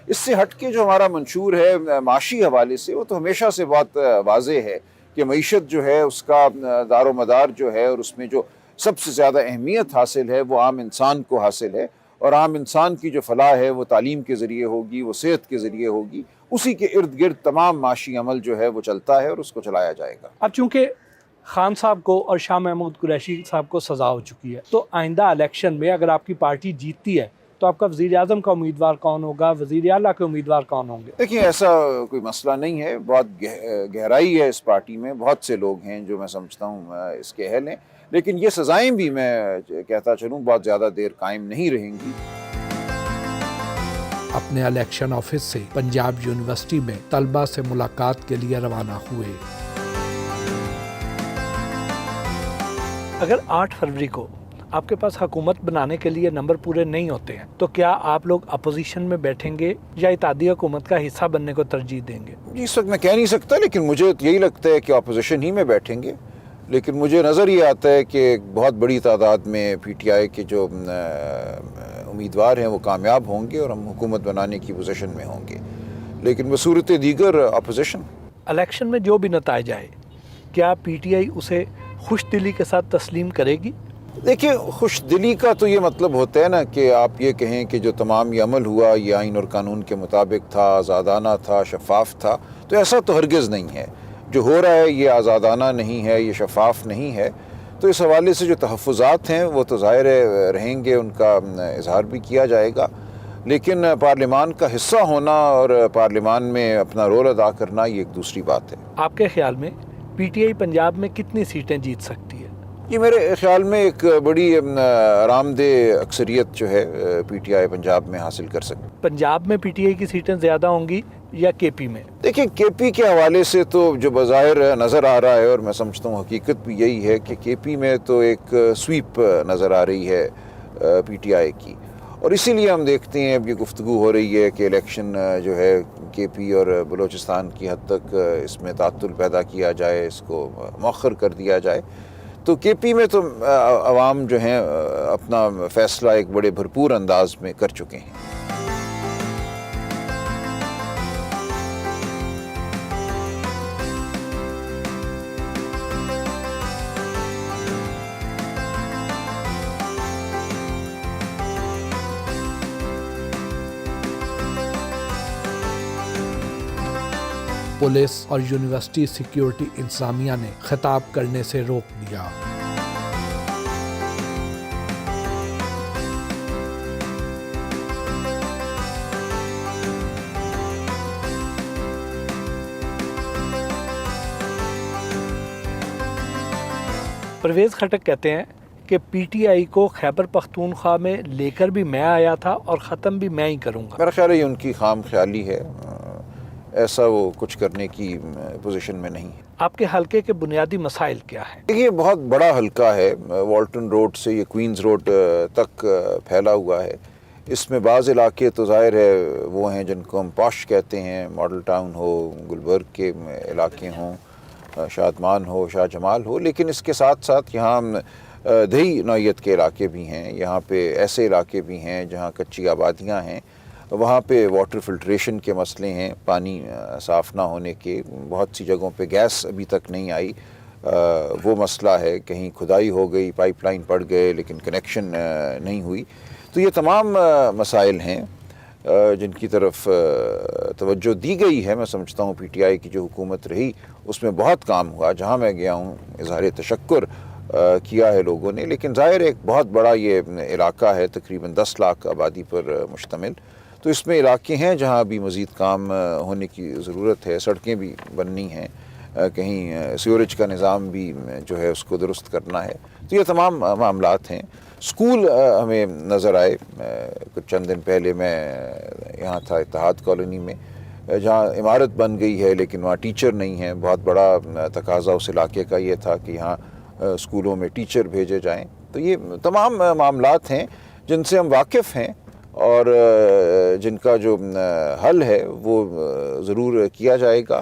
اس سے ہٹ کے جو ہمارا منشور ہے معاشی حوالے سے، وہ تو ہمیشہ سے بہت واضح ہے کہ معیشت جو ہے اس کا دار و مدار جو ہے اور اس میں جو سب سے زیادہ اہمیت حاصل ہے وہ عام انسان کو حاصل ہے، اور عام انسان کی جو فلاح ہے وہ تعلیم کے ذریعے ہوگی، وہ صحت کے ذریعے ہوگی، اسی کے ارد گرد تمام معاشی عمل جو ہے وہ چلتا ہے اور اس کو چلایا جائے گا۔ اب چونکہ خان صاحب کو اور شاہ محمود قریشی صاحب کو سزا ہو چکی ہے، تو آئندہ الیکشن میں اگر آپ کی پارٹی جیتتی ہے تو آپ کا وزیر اعظم کا امیدوار کون ہوگا، وزیر اعلیٰ کے امیدوار کون ہوں گے؟ دیکھیں، ایسا کوئی مسئلہ نہیں ہے، بہت گہرائی ہے اس پارٹی میں، بہت سے لوگ ہیں جو میں سمجھتا ہوں اس کے اہل ہیں، لیکن یہ سزائیں بھی میں کہتا چلوں بہت زیادہ دیر قائم نہیں رہیں گی۔ اپنے الیکشن آفس سے پنجاب یونیورسٹی میں طلبہ سے ملاقات کے لیے روانہ ہوئے۔ اگر 8 فروری کو آپ کے پاس حکومت بنانے کے لیے نمبر پورے نہیں ہوتے ہیں تو کیا آپ لوگ اپوزیشن میں بیٹھیں گے یا اتحادی حکومت کا حصہ بننے کو ترجیح دیں گے؟ جی، اس وقت میں کہہ نہیں سکتا، لیکن مجھے یہی لگتا ہے کہ اپوزیشن ہی میں بیٹھیں گے، لیکن مجھے نظر یہ آتا ہے کہ ایک بہت بڑی تعداد میں پی ٹی آئی کے جو امیدوار ہیں وہ کامیاب ہوں گے اور ہم حکومت بنانے کی پوزیشن میں ہوں گے، لیکن بصورت دیگر اپوزیشن۔ الیکشن میں جو بھی نتائج آئے، کیا پی ٹی آئی اسے خوش دلی کے ساتھ تسلیم کرے گی؟ دیکھیں، خوش دلی کا تو یہ مطلب ہوتا ہے نا کہ آپ یہ کہیں کہ جو تمام یہ عمل ہوا یہ آئین اور قانون کے مطابق تھا، آزادانہ تھا، شفاف تھا، تو ایسا تو ہرگز نہیں ہے۔ جو ہو رہا ہے یہ آزادانہ نہیں ہے، یہ شفاف نہیں ہے، تو اس حوالے سے جو تحفظات ہیں وہ تو ظاہر رہیں گے، ان کا اظہار بھی کیا جائے گا، لیکن پارلیمان کا حصہ ہونا اور پارلیمان میں اپنا رول ادا کرنا یہ ایک دوسری بات ہے۔ آپ کے خیال میں پی ٹی آئی پنجاب میں کتنی سیٹیں جیت سکتی ہے؟ یہ میرے خیال میں ایک بڑی آرام دہ اکثریت جو ہے پی ٹی آئی پنجاب میں حاصل کر سکتی۔ پنجاب میں پی ٹی آئی کی سیٹیں زیادہ ہوں گی یا کے پی میں؟ دیکھیں، کے پی کے حوالے سے تو جو بظاہر نظر آ رہا ہے، اور میں سمجھتا ہوں حقیقت بھی یہی ہے کہ کے پی میں تو ایک سویپ نظر آ رہی ہے پی ٹی آئی کی، اور اسی لیے ہم دیکھتے ہیں اب یہ گفتگو ہو رہی ہے کہ الیکشن جو ہے کے پی اور بلوچستان کی حد تک اس میں تعطل پیدا کیا جائے، اس کو مؤخر کر دیا جائے۔ تو کے پی میں تو عوام جو ہیں اپنا فیصلہ ایک بڑے بھرپور انداز میں کر چکے ہیں۔ پولیس اور یونیورسٹی سیکیورٹی انتظامیہ نے خطاب کرنے سے روک دیا۔ پرویز خٹک کہتے ہیں کہ پی ٹی آئی کو خیبر پختونخوا میں لے کر بھی میں آیا تھا اور ختم بھی میں ہی کروں گا۔ میرا خیال ہے یہ ان کی خام خیالی ہے، ایسا وہ کچھ کرنے کی پوزیشن میں نہیں ہے۔ آپ کے حلقے کے بنیادی مسائل کیا ہیں؟ یہ بہت بڑا حلقہ ہے، والٹن روڈ سے یہ کوئنز روڈ تک پھیلا ہوا ہے۔ اس میں بعض علاقے تو ظاہر ہے وہ ہیں جن کو ہم پاش کہتے ہیں، ماڈل ٹاؤن ہو، گلبرگ کے علاقے ہوں، شادمان ہو، شاہ جمال ہو، لیکن اس کے ساتھ ساتھ یہاں دیہی نوعیت کے علاقے بھی ہیں، یہاں پہ ایسے علاقے بھی ہیں جہاں کچی آبادیاں ہیں، وہاں پہ واٹر فلٹریشن کے مسئلے ہیں، پانی صاف نہ ہونے کے، بہت سی جگہوں پہ گیس ابھی تک نہیں آئی، وہ مسئلہ ہے، کہیں کھدائی ہو گئی، پائپ لائن پڑ گئے لیکن کنیکشن نہیں ہوئی۔ تو یہ تمام مسائل ہیں جن کی طرف توجہ دی گئی ہے۔ میں سمجھتا ہوں پی ٹی آئی کی جو حکومت رہی اس میں بہت کام ہوا، جہاں میں گیا ہوں اظہار تشکر کیا ہے لوگوں نے، لیکن ظاہر ایک بہت بڑا یہ علاقہ ہے، تقریباً 10 لاکھ آبادی پر مشتمل، تو اس میں علاقے ہیں جہاں ابھی مزید کام ہونے کی ضرورت ہے، سڑکیں بھی بننی ہیں، کہیں سیوریج کا نظام بھی جو ہے اس کو درست کرنا ہے، تو یہ تمام معاملات ہیں۔ اسکول ہمیں نظر آئے، کچھ چند دن پہلے میں یہاں تھا اتحاد کالونی میں، جہاں عمارت بن گئی ہے لیکن وہاں ٹیچر نہیں ہیں، بہت بڑا تقاضا اس علاقے کا یہ تھا کہ یہاں اسکولوں میں ٹیچر بھیجے جائیں۔ تو یہ تمام معاملات ہیں جن سے ہم واقف ہیں اور جن کا جو حل ہے وہ ضرور کیا جائے گا۔